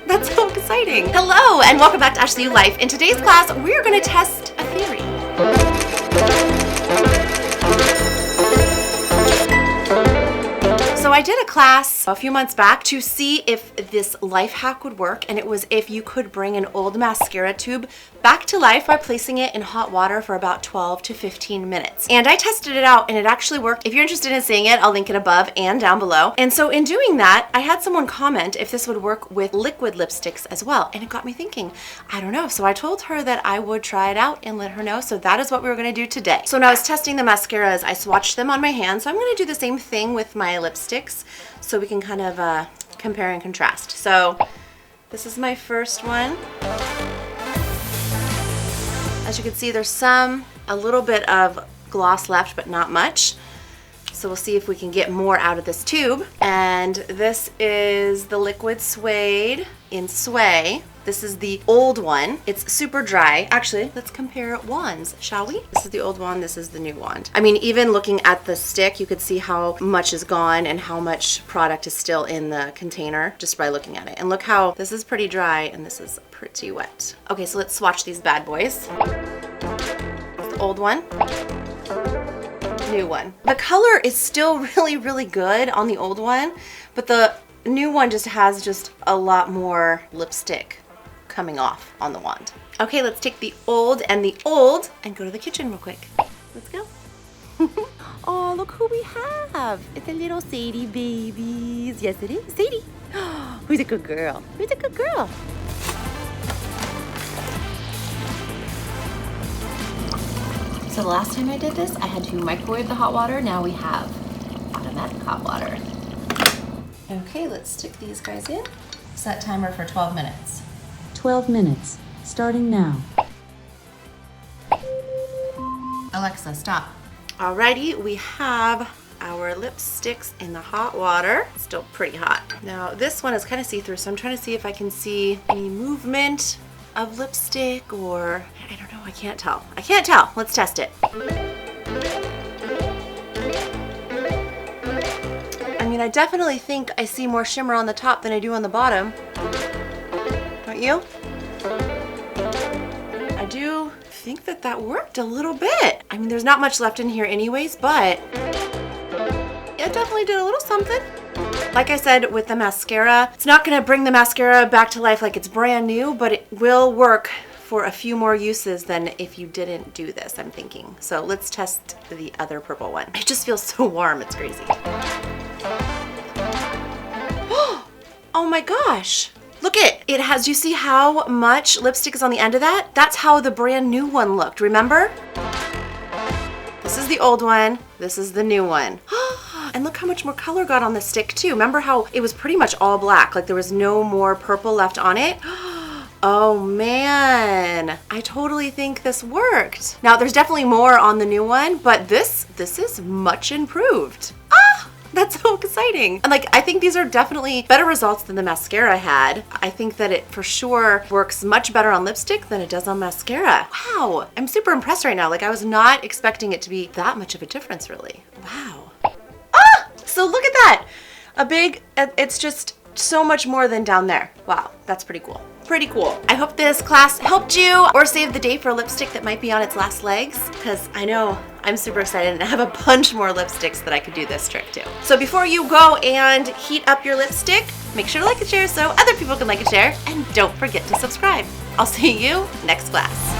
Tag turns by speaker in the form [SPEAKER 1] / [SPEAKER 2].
[SPEAKER 1] That's so exciting. Hello, and welcome back to Ashley U Life. In today's class, we're going to test a theory. So I did a class a few months back to see if this life hack would work, and it was if you could bring an old mascara tube back to life by placing it in hot water for about 12 to 15 minutes. And I tested it out and it actually worked. If you're interested in seeing it, I'll link it above and down below. And so in doing that, I had someone comment if this would work with liquid lipsticks as well. And it got me thinking, I don't know. So I told her that I would try it out and let her know. So that is what we were going to do today. So when I was testing the mascaras, I swatched them on my hand. So I'm going to do the same thing with my lipsticks so we can kind of compare and contrast. So this is my first one. As you can see, there's a little bit of gloss left, but not much. So we'll see if we can get more out of this tube. And this is the liquid suede in Sway. This is the old one. It's super dry. Actually, let's compare wands, shall we? This is the old wand, this is the new wand. I mean, even looking at the stick, you could see how much is gone and how much product is still in the container just by looking at it. And look how this is pretty dry and this is pretty wet. Okay, so let's swatch these bad boys. The old one. New one. The color is still really good on the old one, but the new one just has a lot more lipstick coming off on the wand. Okay, let's take the old and go to the kitchen real quick. Let's go. Oh, look who we have. It's a little Sadie babies. Yes, it is. Sadie. Who's a good girl? Who's a good girl? So the last time I did this, I had to microwave the hot water. Now we have automatic hot water. Okay, let's stick these guys in. Set timer for 12 minutes.
[SPEAKER 2] 12 minutes, starting now.
[SPEAKER 1] Alexa, stop. Alrighty, we have our lipsticks in the hot water. Still pretty hot. Now this one is kind of see-through, so I'm trying to see if I can see any movement of lipstick or, I don't know, I can't tell. I can't tell. Let's test it. I mean, I definitely think I see more shimmer on the top than I do on the bottom. Don't you? I do think that worked a little bit. I mean, there's not much left in here anyways, but it definitely did a little something. Like I said, with the mascara, it's not gonna bring the mascara back to life like it's brand new, but it will work for a few more uses than if you didn't do this, I'm thinking. So let's test the other purple one. It just feels so warm, it's crazy. Oh my gosh. Look it has, you see how much lipstick is on the end of that? That's how the brand new one looked, remember? This is the old one, this is the new one. And look how much more color got on the stick too. Remember how it was pretty much all black, like there was no more purple left on it? Oh man, I totally think this worked. Now there's definitely more on the new one, but this is much improved. That's so exciting. And like, I think these are definitely better results than the mascara I had. I think that it for sure works much better on lipstick than it does on mascara. Wow, I'm super impressed right now. Like I was not expecting it to be that much of a difference really. Wow. So look at that. It's just so much more than down there. Wow, that's pretty cool. Pretty cool. I hope this class helped you or saved the day for a lipstick that might be on its last legs, because I know I'm super excited and I have a bunch more lipsticks that I could do this trick to. So before you go and heat up your lipstick, make sure to like and share so other people can like and share, and don't forget to subscribe. I'll see you next class.